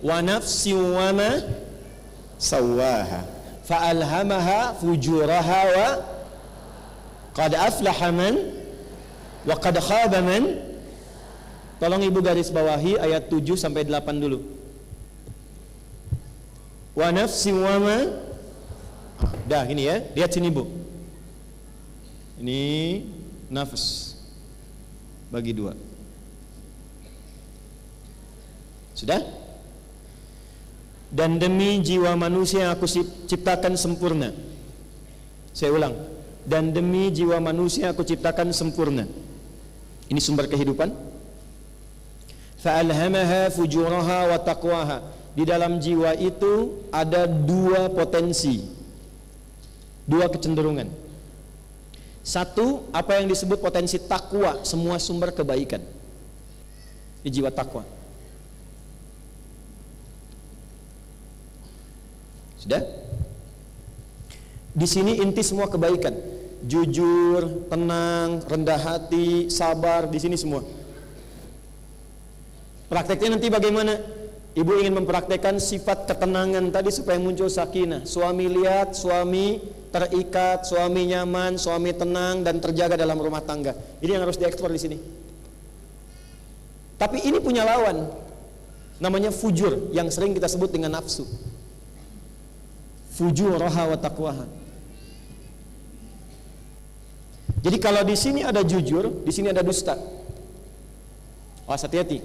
Wa nafsin wa ma sawwaha fa'alhamaha fujuraha wa qad aflaha man wa qad khaba man. Tolong ibu garis bawahi ayat 7 sampai 8 dulu. Wa nafsin wa ma. Dah gini ya, lihat sini bu. Ini nafs bagi 2. Sudah? Dan demi jiwa manusia yang aku ciptakan sempurna. Saya ulang. Dan demi jiwa manusia yang aku ciptakan sempurna. Ini sumber kehidupan. Fa'alhamaha fujuraha wa taqwaha. Di dalam jiwa itu ada 2 potensi, 2 kecenderungan. Satu, apa yang disebut potensi takwa, semua sumber kebaikan di jiwa takwa. Sudah? Di sini inti semua kebaikan. Jujur, tenang, rendah hati, sabar, di sini semua. Prakteknya nanti bagaimana? Ibu ingin mempraktekkan sifat ketenangan tadi supaya muncul sakinah. Suami lihat, suami terikat, suami nyaman, suami tenang dan terjaga dalam rumah tangga. Ini yang harus diekspor di sini. Tapi ini punya lawan, namanya fujur, yang sering kita sebut dengan nafsu. Fujuraha wa taqwaha. Jadi kalau di sini ada jujur, di sini ada dusta. Awas, hati-hati.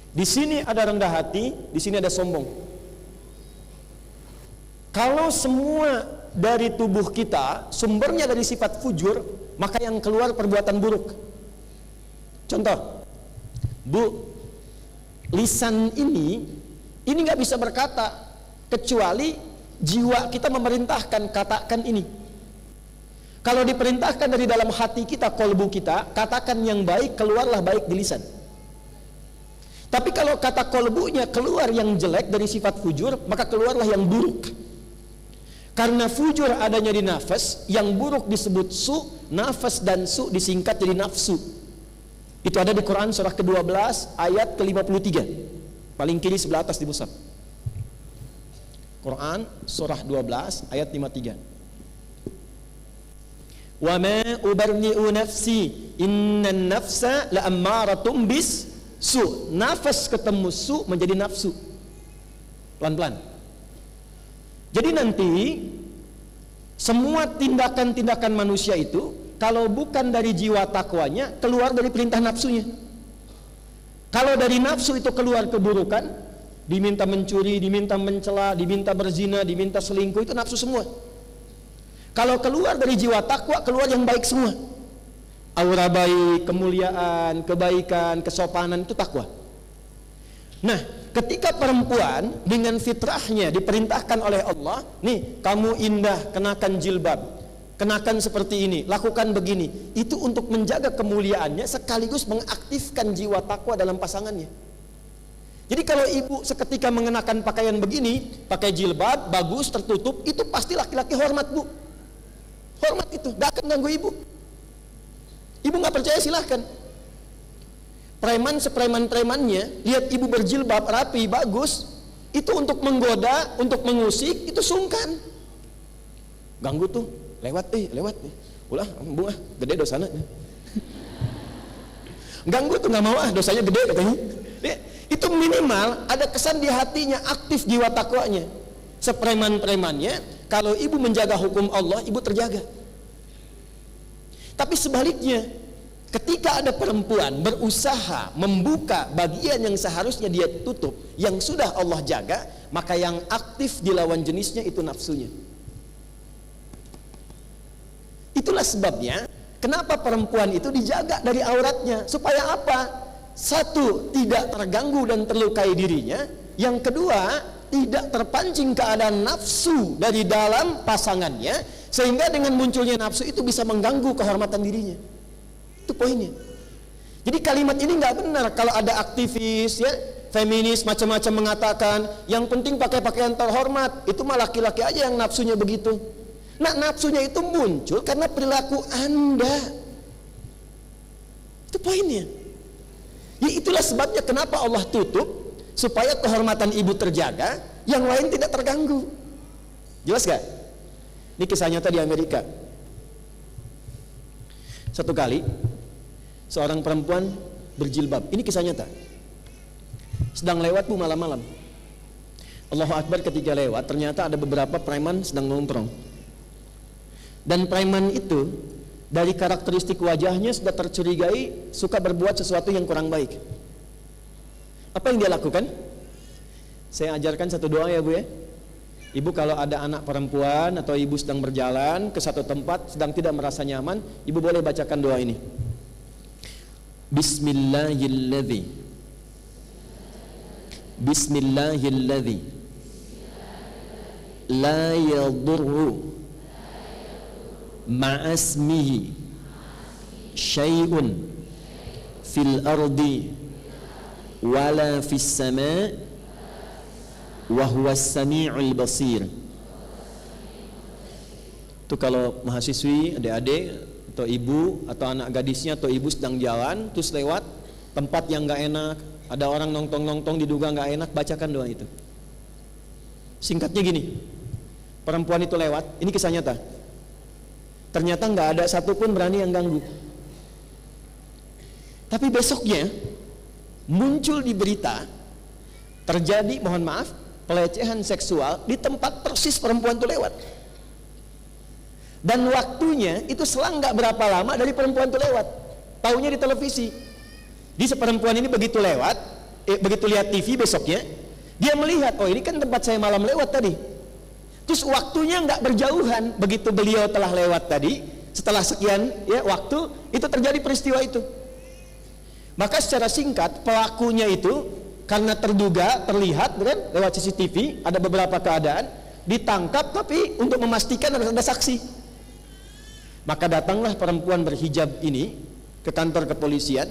Di sini ada rendah hati, di sini ada sombong. Kalau semua dari tubuh kita sumbernya dari sifat fujur, maka yang keluar perbuatan buruk. Contoh, bu, lisan ini nggak bisa berkata kecuali jiwa kita memerintahkan, katakan ini. Kalau diperintahkan dari dalam hati kita, kolbu kita, katakan yang baik, keluarlah baik di lisan. Tapi kalau kata kolbunya keluar yang jelek dari sifat fujur, maka keluarlah yang buruk. Karena fujur adanya di nafas, yang buruk disebut su, nafas dan su disingkat jadi nafsu. Itu ada di Quran surah ke-12 ayat ke-53. Paling kiri sebelah atas di mushaf. Quran surah 12 ayat 53. Wa ma ubarni'u nafsi innan nafsa la'ammaratum bis su. Nafas ketemu su menjadi nafsu. Pelan-pelan. Jadi nanti semua tindakan-tindakan manusia itu kalau bukan dari jiwa takwanya, keluar dari perintah nafsunya. Kalau dari nafsu itu keluar keburukan, diminta mencuri, diminta mencela, diminta berzina, diminta selingkuh, itu nafsu semua. Kalau keluar dari jiwa takwa, keluar yang baik semua. Aura baik, kemuliaan, kebaikan, kesopanan, itu takwa. Nah, ketika perempuan dengan fitrahnya diperintahkan oleh Allah, nih kamu indah, kenakan jilbab, kenakan seperti ini, lakukan begini, itu untuk menjaga kemuliaannya sekaligus mengaktifkan jiwa takwa dalam pasangannya. Jadi kalau ibu seketika mengenakan pakaian begini, pakai jilbab, bagus, tertutup, itu pasti laki-laki hormat, bu. Hormat itu, gak akan ganggu ibu. Ibu gak percaya silahkan. Preman sepreman-premannya, lihat ibu berjilbab, rapi, bagus, itu untuk menggoda, untuk mengusik, itu sungkan. Ganggu tuh, lewat. Ulah, bunga, gede dosanya. Ganggu tuh, gak mau dosanya gede katanya. Itu minimal ada kesan di hatinya, aktif jiwa takwanya. Sepreman-premannya, kalau ibu menjaga hukum Allah, ibu terjaga. Tapi sebaliknya, ketika ada perempuan berusaha membuka bagian yang seharusnya dia tutup, yang sudah Allah jaga, maka yang aktif di lawan jenisnya itu nafsunya. Itulah sebabnya kenapa perempuan itu dijaga dari auratnya, supaya apa? Satu, tidak terganggu dan terlukai dirinya. Yang kedua, tidak terpancing keadaan nafsu dari dalam pasangannya, sehingga dengan munculnya nafsu itu bisa mengganggu kehormatan dirinya. Itu poinnya. Jadi kalimat ini nggak benar kalau ada aktivis ya, feminis macam-macam mengatakan yang penting pakai pakaian terhormat, itu mah laki-laki aja yang nafsunya begitu. Nah, nafsunya itu muncul karena perilaku Anda. Itu poinnya. Ya, itulah sebabnya kenapa Allah tutup supaya kehormatan ibu terjaga, yang lain tidak terganggu. Jelas gak? Ini kisah nyata di Amerika. Satu kali seorang perempuan berjilbab, ini kisah nyata, sedang lewat bu malam-malam. Allahu Akbar, ketika lewat ternyata ada beberapa preman sedang nongkrong. Dan preman itu dari karakteristik wajahnya sudah tercurigai suka berbuat sesuatu yang kurang baik. Apa yang dia lakukan? Saya ajarkan satu doa ya bu ya. Ibu kalau ada anak perempuan atau ibu sedang berjalan ke satu tempat sedang tidak merasa nyaman, ibu boleh bacakan doa ini. Bismillahilladzi Bismillahilladzi la yadurru ma'asmihi syai'un fil ardi wala fis sama' wa huwas sami'ul basir. Itu kalau mahasiswi, adik-adik atau ibu atau anak gadisnya atau ibu sedang jalan terus lewat tempat yang gak enak, ada orang nongtong-nongtong diduga gak enak, bacakan doa itu. Singkatnya gini, perempuan itu lewat, ini kisah nyata, ternyata gak ada satupun berani yang ganggu. Tapi besoknya muncul di berita terjadi, mohon maaf, pelecehan seksual di tempat persis perempuan itu lewat. Dan waktunya itu selang gak berapa lama dari perempuan itu lewat. Taunya di televisi. Di perempuan ini begitu lewat, begitu lihat TV besoknya, dia melihat, oh ini kan tempat saya malam lewat tadi. Terus waktunya gak berjauhan, begitu beliau telah lewat tadi, setelah sekian ya waktu, itu terjadi peristiwa itu. Maka secara singkat pelakunya itu karena terduga, terlihat kan, lewat CCTV, ada beberapa keadaan, ditangkap tapi untuk memastikan harus ada saksi. Maka datanglah perempuan berhijab ini ke kantor kepolisian,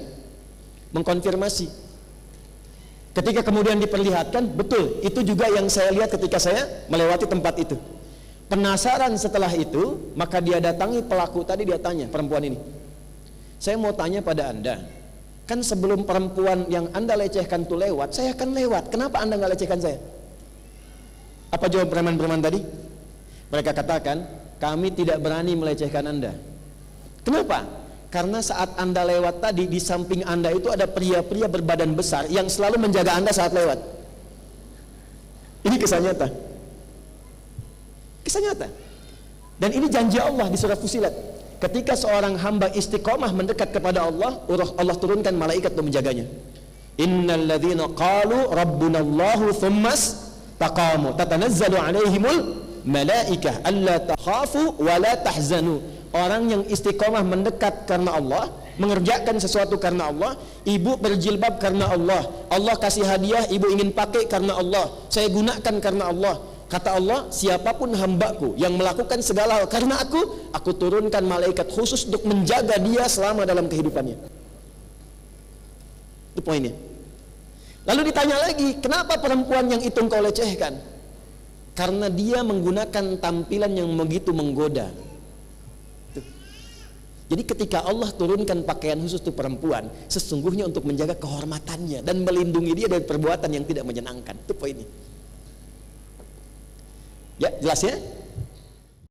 mengkonfirmasi. Ketika kemudian diperlihatkan, betul, itu juga yang saya lihat ketika saya melewati tempat itu. Penasaran setelah itu, maka dia datangi pelaku tadi, dia tanya, perempuan ini, saya mau tanya pada Anda, kan sebelum perempuan yang Anda lecehkan itu lewat, saya akan lewat. Kenapa Anda nggak lecehkan saya? Apa jawab preman-preman tadi? Mereka katakan, kami tidak berani melecehkan Anda. Kenapa? Karena saat Anda lewat tadi, di samping Anda itu ada pria-pria berbadan besar yang selalu menjaga Anda saat lewat. Ini kisah nyata. Kisah nyata. Dan ini janji Allah di surah Fussilat. Ketika seorang hamba istiqomah mendekat kepada Allah, Allah turunkan malaikat untuk menjaganya. Innal ladzina qalu rabbunallahu tsummas taqamu tatanazzalu alaihimul malaikah alla takhafu wa la tahzanu. Orang yang istiqomah mendekat karena Allah, mengerjakan sesuatu karena Allah, ibu berjilbab karena Allah, Allah kasih hadiah, ibu ingin pakai karena Allah, saya gunakan karena Allah. Kata Allah, siapapun hambaku yang melakukan segala hal karena aku turunkan malaikat khusus untuk menjaga dia selama dalam kehidupannya. Itu poinnya. Lalu ditanya lagi, kenapa perempuan yang itu engkau lecehkan? Karena dia menggunakan tampilan yang begitu menggoda. Tuh. Jadi ketika Allah turunkan pakaian khusus untuk perempuan, sesungguhnya untuk menjaga kehormatannya dan melindungi dia dari perbuatan yang tidak menyenangkan. Itu poinnya. Ya, jelas ya?